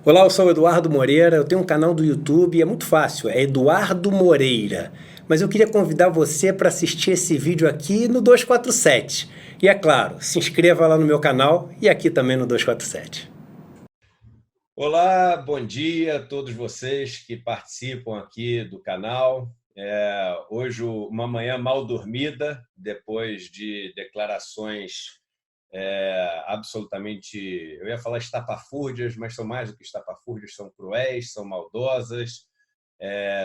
Olá, eu sou o Eduardo Moreira, eu tenho um canal do YouTube, é muito fácil, é Eduardo Moreira. Mas eu queria convidar você para assistir esse vídeo aqui no 247. E é claro, se inscreva lá no meu canal e aqui também no 247. Olá, bom dia a todos vocês que participam aqui do canal. Hoje uma manhã mal dormida, depois de declarações absolutamente, eu ia falar estapafúrdias, mas são mais do que estapafúrdias, são cruéis, são maldosas,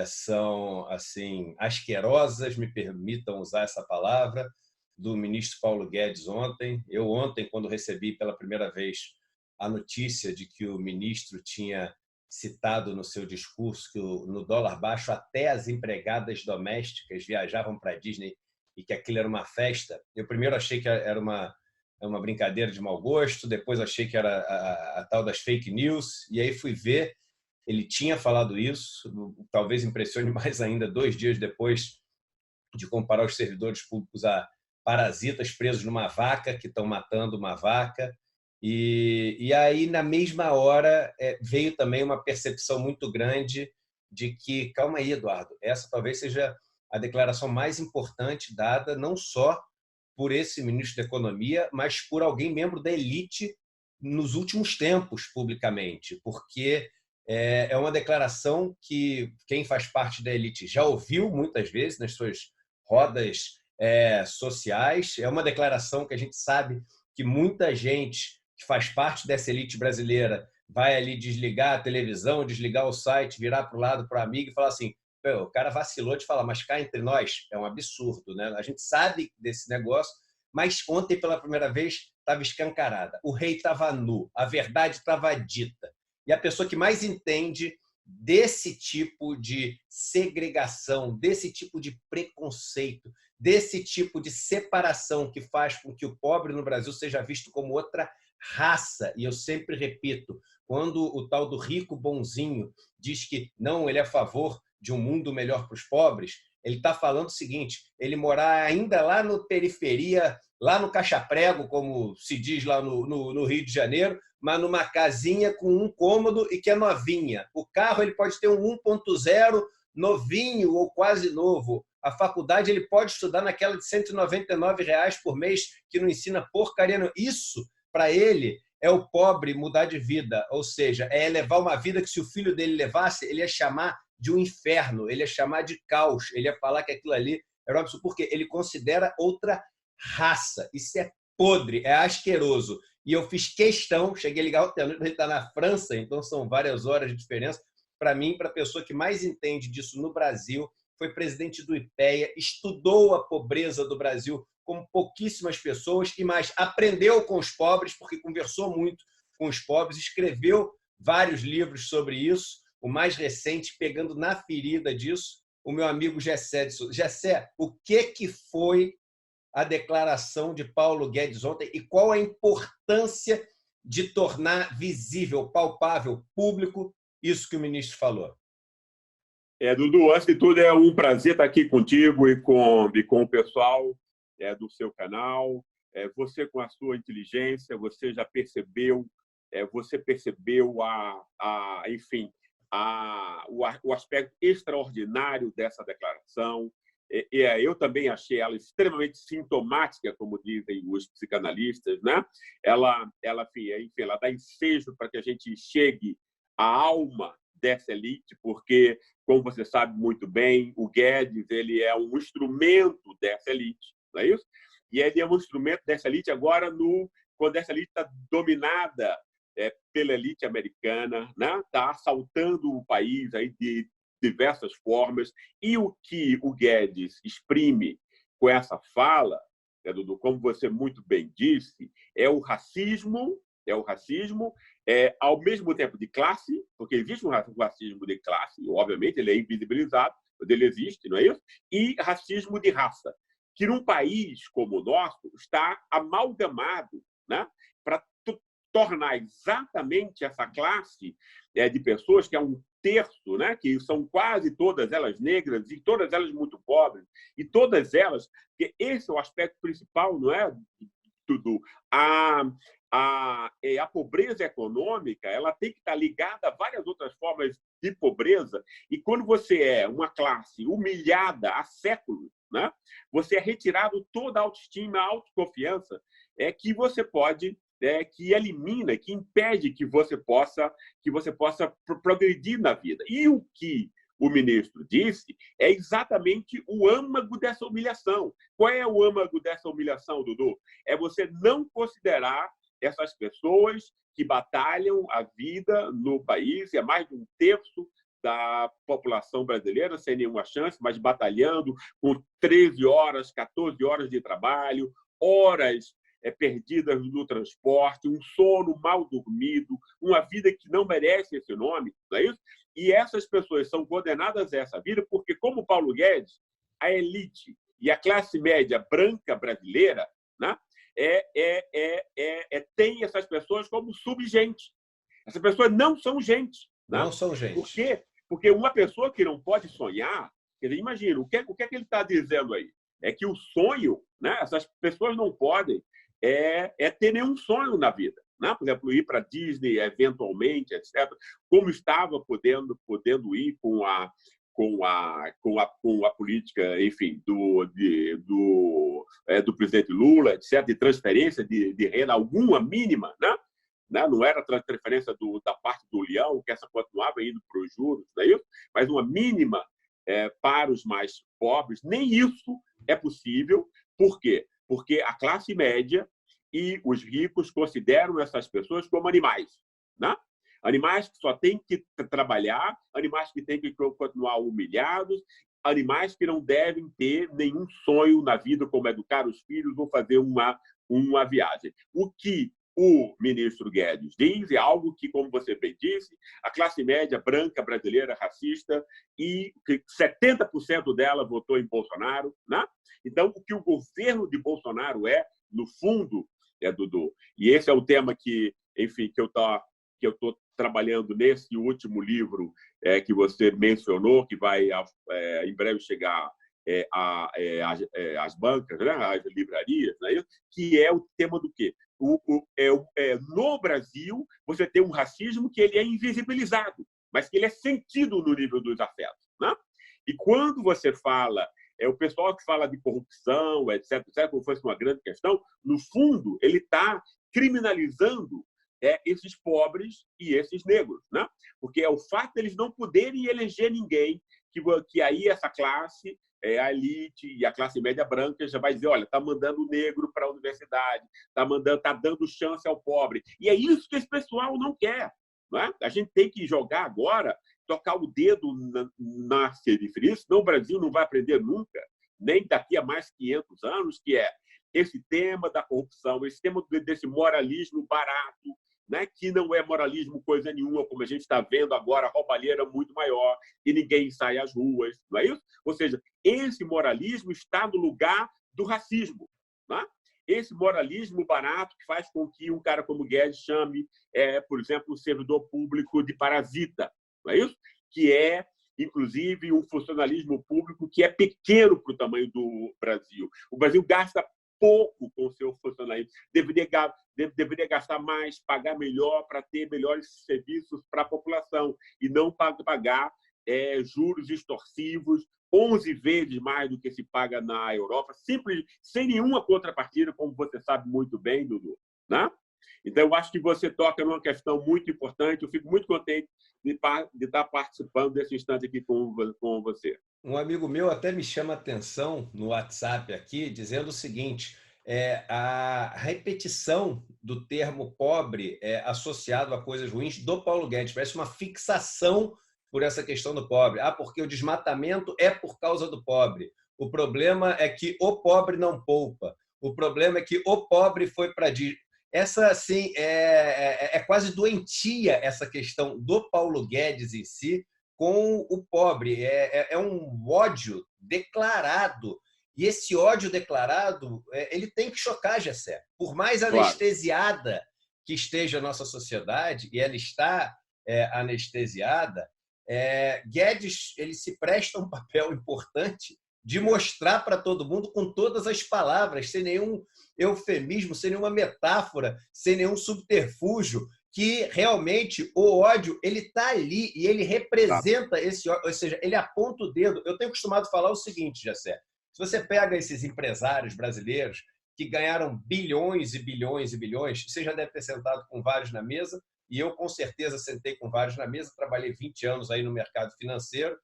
são assim asquerosas, me permitam usar essa palavra, do ministro Paulo Guedes ontem. Eu ontem, quando recebi pela primeira vez a notícia de que o ministro tinha citado no seu discurso que no dólar baixo até as empregadas domésticas viajavam para a Disney e que aquilo era uma festa, eu primeiro achei que era uma brincadeira de mau gosto, depois achei que era a tal das fake news, e aí fui ver, ele tinha falado isso, talvez impressione mais ainda 2 dias depois de comparar os servidores públicos a parasitas presos numa vaca, que estão matando uma vaca. E aí, na mesma hora, veio também uma percepção muito grande de que, calma aí, Eduardo, essa talvez seja a declaração mais importante dada não só por esse ministro da Economia, mas por alguém membro da elite nos últimos tempos, publicamente, porque é uma declaração que quem faz parte da elite já ouviu muitas vezes nas suas rodas sociais. É uma declaração que a gente sabe que muita gente que faz parte dessa elite brasileira vai ali desligar a televisão, desligar o site, virar para o lado para o amigo e falar assim: o cara vacilou de falar, mas cá entre nós é um absurdo, né? A gente sabe desse negócio, mas ontem, pela primeira vez, estava escancarada. O rei estava nu, a verdade estava dita. E a pessoa que mais entende desse tipo de segregação, desse tipo de preconceito, desse tipo de separação que faz com que o pobre no Brasil seja visto como outra raça. E eu sempre repito, quando o tal do rico bonzinho diz que não, ele é a favor de um mundo melhor para os pobres, ele está falando o seguinte: ele morar ainda lá no periferia, lá no Caixa-Prego, como se diz lá no Rio de Janeiro, mas numa casinha com um cômodo e que é novinha. O carro ele pode ter um 1.0 novinho ou quase novo. A faculdade ele pode estudar naquela de R$ 199 por mês, que não ensina porcaria. Não. Isso, para ele, é o pobre mudar de vida. Ou seja, é levar uma vida que, se o filho dele levasse, ele ia chamar de um inferno, ele ia chamar de caos, ele ia falar que aquilo ali era um absurdo, porque ele considera outra raça. Isso é podre, é asqueroso. E eu fiz questão, cheguei a ligar o telefone, ele está na França, então são várias horas de diferença. Para mim, para a pessoa que mais entende disso no Brasil, foi presidente do IPEA, estudou a pobreza do Brasil como pouquíssimas pessoas, e mais, aprendeu com os pobres, porque conversou muito com os pobres, escreveu vários livros sobre isso, o mais recente, pegando na ferida disso, o meu amigo Gessé de Souza. Gessé, o que foi a declaração de Paulo Guedes ontem e qual a importância de tornar visível, palpável, público isso que o ministro falou? Dudu, antes de tudo, é um prazer estar aqui contigo e com o pessoal do seu canal. Você, com a sua inteligência, você percebeu enfim, o aspecto extraordinário dessa declaração. Eu também achei ela extremamente sintomática, como dizem os psicanalistas, né? Enfim, ela dá ensejo para que a gente chegue à alma dessa elite, porque, como você sabe muito bem, o Guedes ele é um instrumento dessa elite, não é isso? E ele é um instrumento dessa elite agora quando essa elite está dominada pela elite americana, né? Está assaltando o país aí de diversas formas. E o que o Guedes exprime com essa fala, Dudu, como você muito bem disse, é o racismo, ao mesmo tempo de classe, porque existe um racismo de classe, obviamente ele é invisibilizado, mas ele existe, não é isso? E racismo de raça, que num país como o nosso está amalgamado, né, para tornar exatamente essa classe de pessoas, que é um terço, né, que são quase todas elas negras e todas elas muito pobres, e todas elas, porque esse é o aspecto principal, não é, Tudo. A pobreza econômica, ela tem que estar ligada a várias outras formas de pobreza, e quando você é uma classe humilhada há séculos, né, você é retirado toda a autoestima, a autoconfiança que você pode, que elimina, que impede que você possa progredir na vida. E o que o ministro disse é exatamente o âmago dessa humilhação. Qual é o âmago dessa humilhação, Dudu? É você não considerar essas pessoas que batalham a vida no país, é mais de um terço da população brasileira sem nenhuma chance, mas batalhando com 13 horas, 14 horas de trabalho, horas perdidas no transporte, um sono mal dormido, uma vida que não merece esse nome, não é isso? E essas pessoas são condenadas a essa vida porque, como Paulo Guedes, a elite e a classe média branca brasileira, né, tem essas pessoas como subgente. Essas pessoas não são gente. Né? Não são gente. Por quê? Porque uma pessoa que não pode sonhar, quer dizer, imagina, o que é que ele está dizendo aí? É que o sonho, né, essas pessoas não podem ter nenhum sonho na vida. Né? Por exemplo, ir para a Disney eventualmente, etc., como estava podendo ir com a política, enfim, do presidente Lula, etc., de transferência de renda alguma mínima, né? Não era transferência da parte do Leão, que essa continuava indo para os juros, não é isso? Mas uma mínima para os mais pobres. Nem isso é possível. Por quê? Porque a classe média e os ricos consideram essas pessoas como animais, né? Animais que só têm que trabalhar, animais que têm que continuar humilhados, animais que não devem ter nenhum sonho na vida, como educar os filhos ou fazer uma viagem. O que o ministro Guedes diz é algo que, como você bem disse, a classe média branca brasileira racista, e 70% dela votou em Bolsonaro, né? Então, o que o governo de Bolsonaro no fundo, Dudu, e esse é o tema que, enfim, que eu estou trabalhando nesse último livro que você mencionou, que vai em breve chegar às bancas, né, às livrarias, né, que é o tema do quê? No Brasil, você tem um racismo que ele é invisibilizado, mas que ele é sentido no nível dos afetos. Né? E quando você fala, o pessoal que fala de corrupção, etc., como fosse uma grande questão, no fundo, ele está criminalizando esses pobres e esses negros, né? Porque é o fato deles não poderem eleger ninguém, que aí essa classe, a elite e a classe média branca já vai dizer, olha, está mandando o negro para a universidade, está dando chance ao pobre. E é isso que esse pessoal não quer. Não é? A gente tem que jogar agora, tocar o dedo na periferia, senão o Brasil não vai aprender nunca, nem daqui a mais 500 anos, que é esse tema da corrupção, esse tema desse moralismo barato, né, que não é moralismo coisa nenhuma, como a gente está vendo agora, a roubalheira muito maior, e ninguém sai às ruas, não é isso? Ou seja, esse moralismo está no lugar do racismo. Né? Esse moralismo barato que faz com que um cara como Guedes chame, por exemplo, um servidor público de parasita, não é isso? Que é, inclusive, um funcionalismo público que é pequeno para o tamanho do Brasil. O Brasil gasta pouco com o seu funcionalismo. Deveria gastar mais, pagar melhor para ter melhores serviços para a população e não pagar juros extorsivos 11 vezes mais do que se paga na Europa, simples, sem nenhuma contrapartida, como você sabe muito bem, Dudu. Né? Então, eu acho que você toca numa questão muito importante. Eu fico muito contente de estar participando desse instante aqui com você. Um amigo meu até me chama a atenção no WhatsApp aqui, dizendo o seguinte, a repetição do termo pobre associado a coisas ruins do Paulo Guedes. Parece uma fixação por essa questão do pobre. Porque o desmatamento é por causa do pobre. O problema é que o pobre não poupa. O problema é que o pobre foi para... Essa, assim, é quase doentia essa questão do Paulo Guedes em si com o pobre. É um ódio declarado. E esse ódio declarado, ele tem que chocar, Gessé. Por mais anestesiada que esteja a nossa sociedade, e ela está anestesiada, Guedes ele se presta um papel importante de mostrar para todo mundo com todas as palavras, sem nenhum eufemismo, sem nenhuma metáfora, sem nenhum subterfúgio, que realmente o ódio ele está ali e ele representa esse ódio, ou seja, ele aponta o dedo. Eu tenho costumado falar o seguinte, Jessé, se você pega esses empresários brasileiros que ganharam bilhões e bilhões e bilhões, você já deve ter sentado com vários na mesa, e eu com certeza sentei com vários na mesa, trabalhei 20 anos aí no mercado financeiro,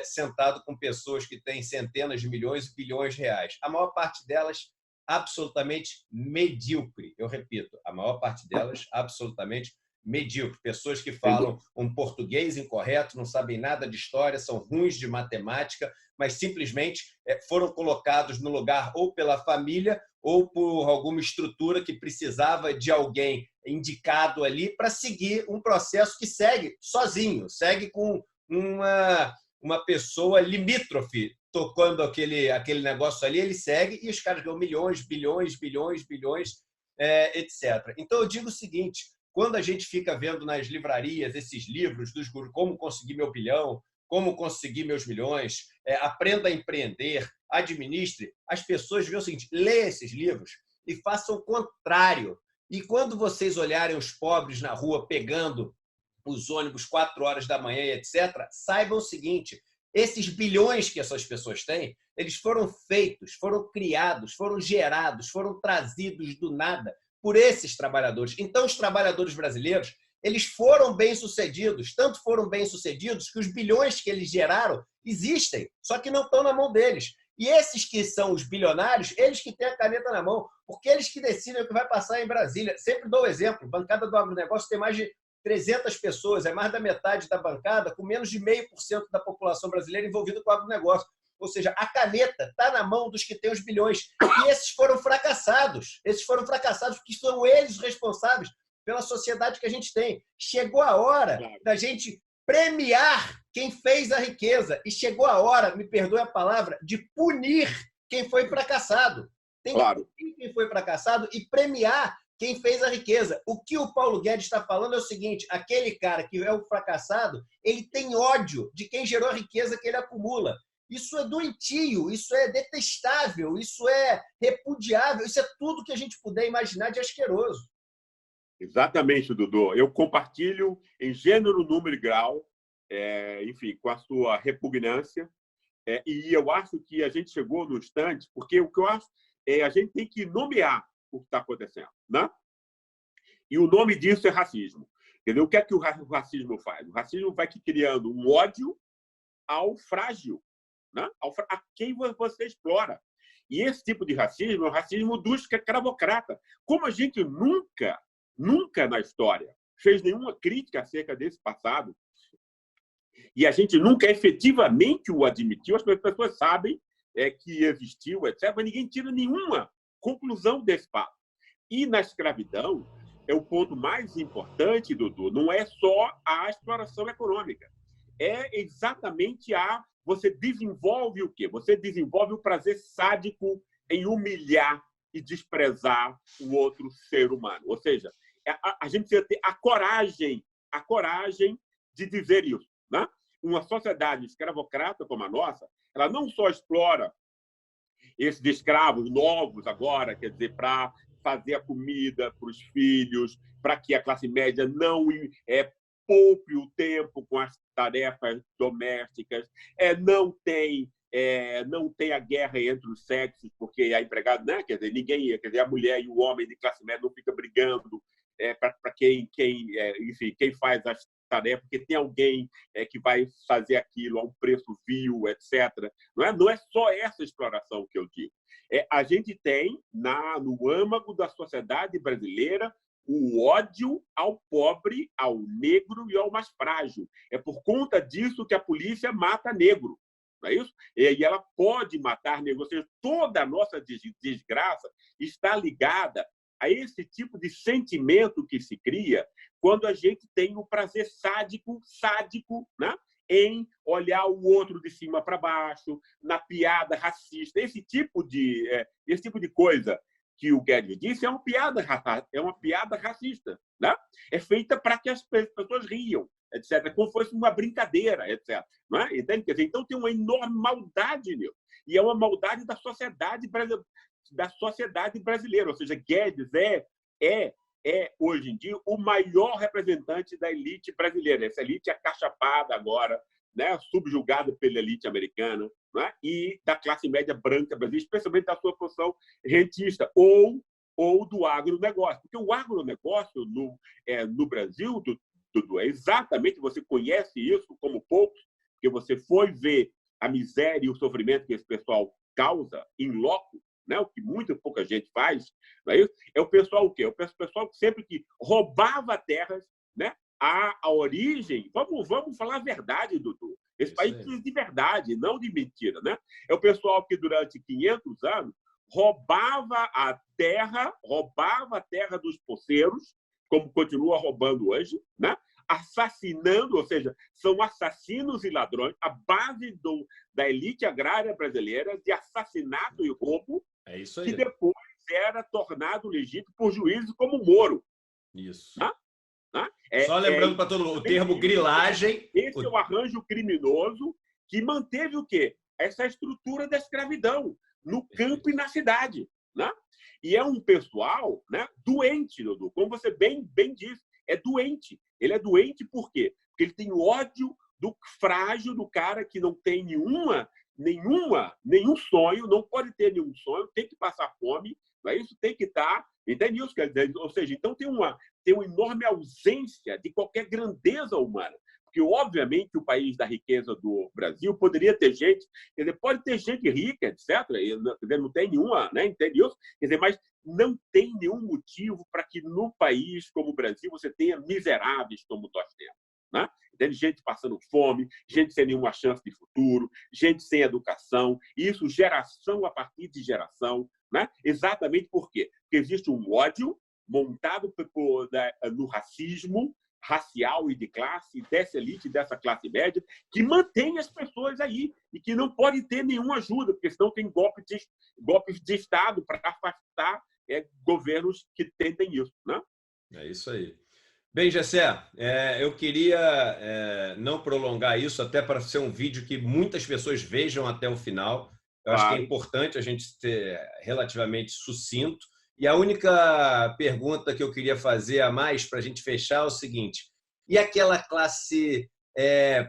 sentado com pessoas que têm centenas de milhões e bilhões de reais. A maior parte delas absolutamente medíocre. Eu repito, a maior parte delas absolutamente medíocre. Pessoas que falam um português incorreto, não sabem nada de história, são ruins de matemática, mas simplesmente foram colocados no lugar ou pela família ou por alguma estrutura que precisava de alguém indicado ali para seguir um processo que segue sozinho, segue com uma pessoa limítrofe tocando aquele negócio ali, ele segue e os caras ganham milhões, bilhões, bilhões, bilhões, etc. Então, eu digo o seguinte, quando a gente fica vendo nas livrarias esses livros dos gurus, como conseguir meu bilhão, como conseguir meus milhões, aprenda a empreender, administre, as pessoas veem o seguinte, lê esses livros e façam o contrário. E quando vocês olharem os pobres na rua pegando os ônibus 4 horas da manhã, etc., saibam o seguinte, esses bilhões que essas pessoas têm, eles foram feitos, foram criados, foram gerados, foram trazidos do nada por esses trabalhadores. Então, os trabalhadores brasileiros, eles foram bem-sucedidos, tanto foram bem-sucedidos que os bilhões que eles geraram existem, só que não estão na mão deles. E esses que são os bilionários, eles que têm a caneta na mão, porque eles que decidem o que vai passar em Brasília. Sempre dou o exemplo, a bancada do agronegócio tem mais de 300 pessoas, é mais da metade da bancada, com menos de 0,5% da população brasileira envolvida com o agronegócio. Ou seja, a caneta está na mão dos que têm os bilhões. E esses foram fracassados. Esses foram fracassados porque são eles os responsáveis pela sociedade que a gente tem. Chegou a hora da gente premiar quem fez a riqueza. E chegou a hora, me perdoe a palavra, de punir quem foi fracassado. Tem que punir quem foi fracassado e premiar quem fez a riqueza. O que o Paulo Guedes está falando é o seguinte, aquele cara que é o fracassado, ele tem ódio de quem gerou a riqueza que ele acumula. Isso é doentio, isso é detestável, isso é repudiável, isso é tudo que a gente puder imaginar de asqueroso. Exatamente, Dudu. Eu compartilho em gênero, número e grau, enfim, com a sua repugnância. E eu acho que a gente chegou no instante, porque o que eu acho a gente tem que nomear o que está acontecendo, né? E o nome disso é racismo. Entendeu? O que é que o racismo faz? O racismo vai criando um ódio ao frágil, né? A quem você explora. E esse tipo de racismo é o racismo dos escravocratas. Como a gente nunca na história fez nenhuma crítica acerca desse passado, e a gente nunca efetivamente o admitiu, as pessoas sabem que existiu, etc., mas ninguém tira nenhuma conclusão desse fato. E na escravidão, o ponto mais importante, Dudu, não é só a exploração econômica. É exatamente você desenvolve o quê? Você desenvolve o prazer sádico em humilhar e desprezar o outro ser humano. Ou seja, a gente precisa ter a coragem de dizer isso, né? Uma sociedade escravocrata como a nossa, ela não só explora esses escravos novos agora, quer dizer, para fazer a comida para os filhos, para que a classe média não poupe o tempo com as tarefas domésticas, não tem a guerra entre os sexos, porque a empregada, né? Quer dizer, a mulher e o homem de classe média não ficam brigando para quem faz as tarefas, porque tem alguém que vai fazer aquilo a um preço vil, etc. Não é só essa exploração que eu digo. A gente tem, no âmago da sociedade brasileira, o ódio ao pobre, ao negro e ao mais frágil. É por conta disso que a polícia mata negro, não é isso? E ela pode matar negro. Ou seja, toda a nossa desgraça está ligada a esse tipo de sentimento que se cria quando a gente tem o prazer sádico, né? Em olhar o outro de cima para baixo, na piada racista. Esse tipo de coisa que o Guedes disse é uma piada racista, né? É feita para que as pessoas riam, etc., como se fosse uma brincadeira, etc. Não é? Entende? Quer dizer, então tem uma enorme maldade nisso. E é uma maldade da sociedade brasileira. Ou seja, Guedes é, hoje em dia, o maior representante da elite brasileira. Essa elite acachapada agora, né, subjugada pela elite americana, né, e da classe média branca brasileira, especialmente da sua posição rentista, ou do agronegócio. Porque o agronegócio no Brasil, Dudu, é exatamente, você conhece isso como poucos, porque você foi ver a miséria e o sofrimento que esse pessoal causa em loco, né? O que muito pouca gente faz, não é isso? É o pessoal o quê? O pessoal que sempre que roubava terras, né? A origem, vamos falar a verdade, Dudu. Esse país precisa de verdade, não de mentira, né? É o pessoal que durante 500 anos roubava a terra dos poceiros, como continua roubando hoje, né? Assassinando, ou seja, são assassinos e ladrões, a base da elite agrária brasileira de assassinato e roubo, É isso aí. que depois era tornado legítimo por juízes como Moro. Isso. Né? Só lembrando para todo mundo, o termo grilagem... Esse é o arranjo criminoso que manteve o quê? Essa estrutura da escravidão no campo e na cidade. Né? E é um pessoal, né, doente, Dudu, como você bem disse, é doente. Ele é doente por quê? Porque ele tem ódio do frágil, do cara que não tem nenhum sonho, não pode ter nenhum sonho, tem que passar fome, não é isso? Tem que estar... Entende isso? Ou seja, então tem uma enorme ausência de qualquer grandeza humana. Porque, obviamente, o país da riqueza do Brasil poderia ter gente, quer dizer, pode ter gente rica, etc., não tem nenhuma, né? Entende isso? Quer dizer, mas não tem nenhum motivo para que no país como o Brasil você tenha miseráveis como nós temos. Né? Entende? Gente passando fome, gente sem nenhuma chance de futuro, gente sem educação, e isso geração a partir de geração. Né? Exatamente por quê? Porque existe um ódio montado no racismo racial e de classe, dessa elite, dessa classe média, que mantém as pessoas aí e que não pode ter nenhuma ajuda, porque senão tem golpes de Estado para afastar governos que tentem isso. Né? É isso aí. Bem, Gessé, eu queria não prolongar isso, até para ser um vídeo que muitas pessoas vejam até o final. Eu acho que é importante a gente ser relativamente sucinto. E a única pergunta que eu queria fazer a mais para a gente fechar é o seguinte: e aquela classe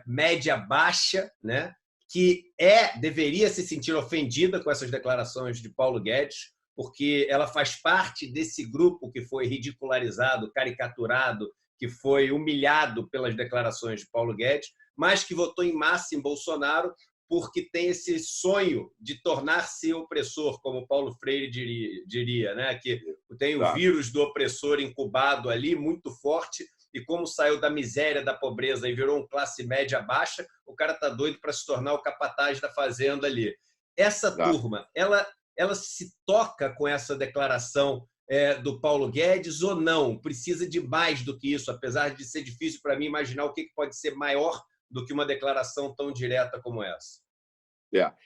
média-baixa, né, que deveria se sentir ofendida com essas declarações de Paulo Guedes, porque ela faz parte desse grupo que foi ridicularizado, caricaturado, que foi humilhado pelas declarações de Paulo Guedes, mas que votou em massa em Bolsonaro porque tem esse sonho de tornar-se opressor, como Paulo Freire diria, né? Que tem o vírus do opressor incubado ali, muito forte, e como saiu da miséria, da pobreza e virou uma classe média baixa, o cara está doido para se tornar o capataz da fazenda ali. Essa turma, ela se toca com essa declaração do Paulo Guedes ou não? Precisa de mais do que isso, apesar de ser difícil para mim imaginar o que pode ser maior do que uma declaração tão direta como essa.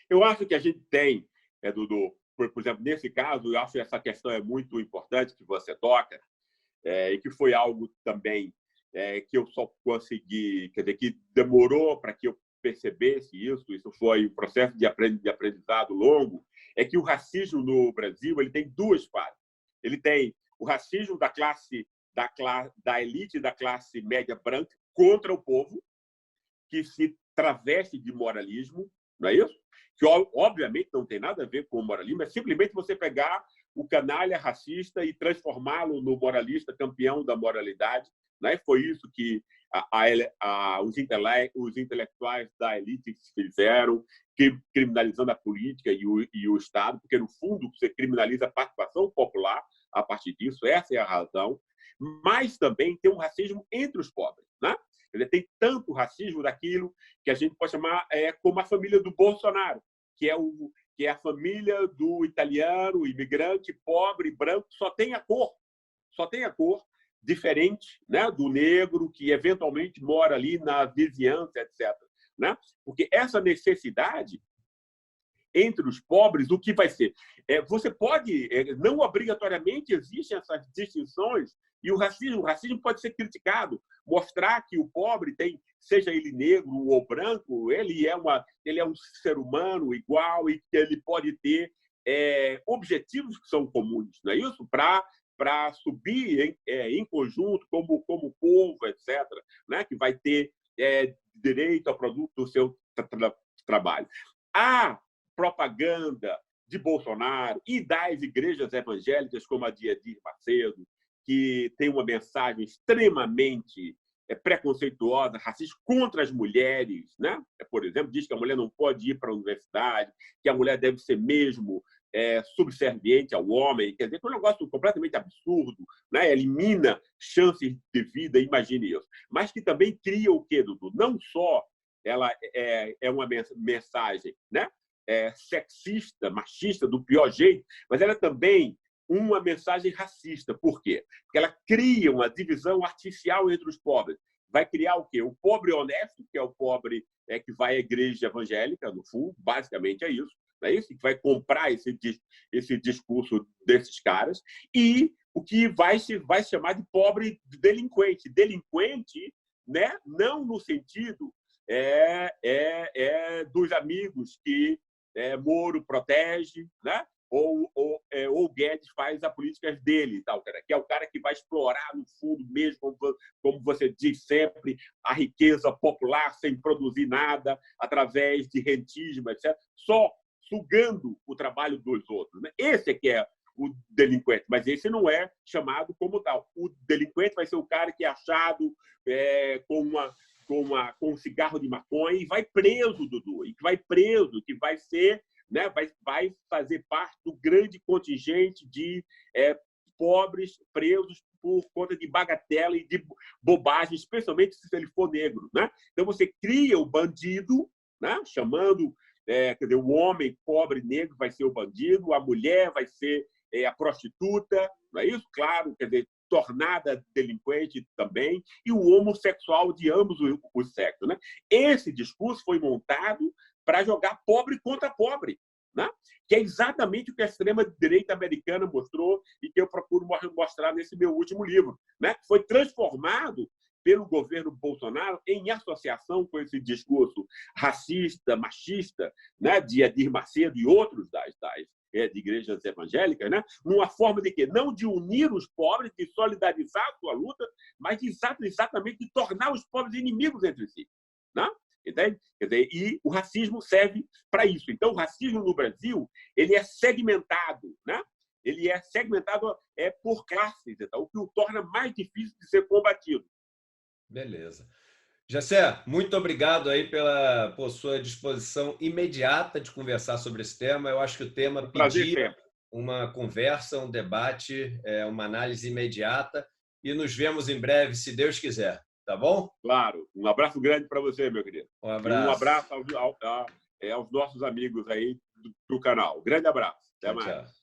Eu acho que a gente tem, Dudu, por exemplo, nesse caso, eu acho que essa questão é muito importante que você toca, e que foi algo também que eu só consegui, quer dizer, que demorou para que eu percebesse isso foi um processo de aprendizado longo, é que o racismo no Brasil ele tem duas fases. Ele tem o racismo da elite da classe média branca contra o povo, que se traveste de moralismo, não é isso? Que, obviamente, não tem nada a ver com o moralismo, é simplesmente você pegar o canalha racista e transformá-lo no moralista campeão da moralidade. Né? Foi isso que os intelectuais da elite fizeram, criminalizando a política e o Estado, porque, no fundo, você criminaliza a participação popular a partir disso, essa é a razão. Mas também tem um racismo entre os pobres. Né? Ele tem tanto racismo daquilo que a gente pode chamar como a família do Bolsonaro, que é a família do italiano, imigrante, pobre, branco, só tem a cor diferente, né, do negro que eventualmente mora ali na vizinhança, etc. Né? Porque essa necessidade entre os pobres, o que vai ser? Você pode, não obrigatoriamente existem essas distinções E o racismo pode ser criticado, mostrar que o pobre tem, seja ele negro ou branco, ele é um ser humano igual e que ele pode ter objetivos que são comuns, não é isso? Para subir em conjunto, como povo, etc., né? Que vai ter direito ao produto do seu trabalho. A propaganda de Bolsonaro e das igrejas evangélicas, como a de Edir Macedo, que tem uma mensagem extremamente preconceituosa, racista contra as mulheres, né? Por exemplo, diz que a mulher não pode ir para a universidade, que a mulher deve ser mesmo subserviente ao homem, quer dizer, é um negócio completamente absurdo, né? Elimina chances de vida, imagine isso. Mas que também cria o quê, Dudu? Não só ela é uma mensagem, né? Sexista, machista, do pior jeito, mas ela é também uma mensagem racista. Por quê? Porque ela cria uma divisão artificial entre os pobres. Vai criar o quê? O pobre honesto, que é o pobre que vai à igreja evangélica, no fundo, basicamente é isso, não é isso? Que vai comprar esse discurso desses caras, e o que vai se chamar de pobre delinquente. Delinquente, né? Não no sentido dos amigos que Moro protege, né? Ou Guedes faz as políticas dele, tal, que é o cara que vai explorar, no fundo mesmo, como você diz sempre, a riqueza popular sem produzir nada, através de rentismo, etc., só sugando o trabalho dos outros, né? Esse é que é o delinquente, mas esse não é chamado como tal. O delinquente vai ser o cara que é achado com um cigarro de maconha e vai preso, Dudu, e que vai preso, que vai ser, né, vai fazer parte do grande contingente de pobres presos por conta de bagatela e de bobagem, especialmente se ele for negro, né? Então você cria o bandido, né, chamando, quer dizer, o homem pobre negro vai ser o bandido, a mulher vai ser a prostituta, não é isso? Claro, quer dizer, tornada delinquente também, e o homossexual de ambos os sexos, né? Esse discurso foi montado para jogar pobre contra pobre, né? Que é exatamente o que a extrema-direita americana mostrou e que eu procuro mostrar nesse meu último livro, né? Foi transformado pelo governo Bolsonaro em associação com esse discurso racista, machista, né? De Edir Macedo e outros de igrejas evangélicas, né? Numa forma de quê? Não de unir os pobres, de solidarizar a sua luta, mas exatamente de tornar os pobres inimigos entre si, né? Entende? Quer dizer, e o racismo serve para isso. Então, o racismo no Brasil ele é segmentado, né? Ele é segmentado por classes, então, o que o torna mais difícil de ser combatido. Beleza. Jessé, muito obrigado aí por sua disposição imediata de conversar sobre esse tema. Eu acho que o tema pedia uma conversa, um debate, uma análise imediata, e nos vemos em breve, se Deus quiser. Tá bom? Claro. Um abraço grande para você, meu querido. Um abraço. E um abraço aos nossos amigos aí do canal. Grande abraço. Até mais. Tchau.